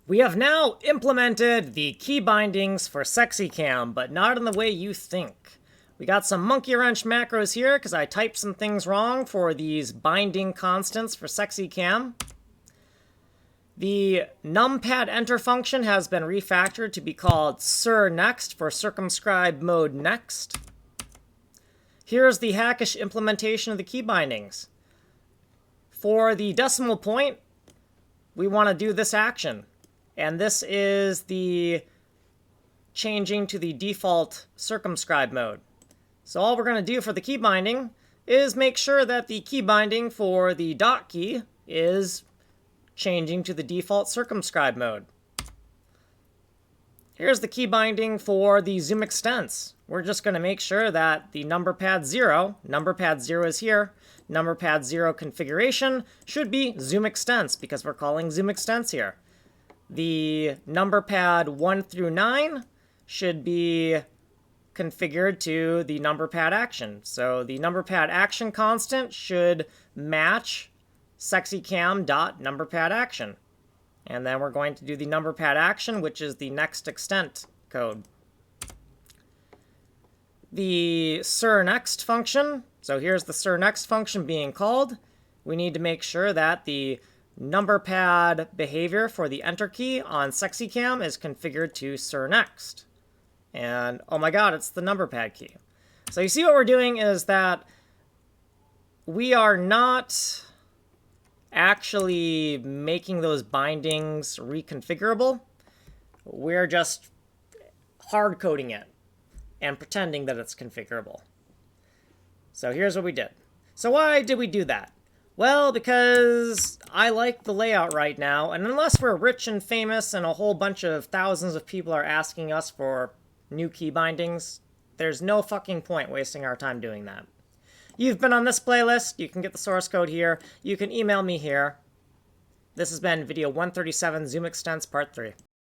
We have now implemented the key bindings for SexyCam, but not in the way you think. We got some monkey wrench macros here because I typed some things wrong for these binding constants for SexyCam. The numpad enter function has been refactored to be called cirNext for circumscribe mode next. Here's the hackish implementation of the key bindings. For the decimal point, we want to do this action. And this is the changing to the default circumscribe mode. So all we're going to do for the key binding is make sure that the key binding for the dot key is changing to the default circumscribe mode. Here's the key binding for the zoom extents. We're just going to make sure that the number pad 0 is here, number pad 0 configuration should be zoom extents because we're calling zoom extents here. The number pad 1 through 9 should be configured to the number pad action. So the number pad action constant should match SexyCam.numberPad action. And then we're going to do the number pad action, which is the next extent code. The cirNext function, so here's the cirNext function being called. We need to make sure that the number pad behavior for the enter key on SexyCam is configured to cirNext. And oh my god, it's the number pad key. So you see what we're doing is that we are not actually making those bindings reconfigurable. We're just hard coding it and pretending that it's configurable. So here's what we did. So why did we do that? Well, because I like the layout right now, and unless we're rich and famous and a whole bunch of thousands of people are asking us for new key bindings, there's no fucking point wasting our time doing that. You've been on this playlist. You can get the source code here. You can email me here. This has been video 137, Zoom Extents Part 3.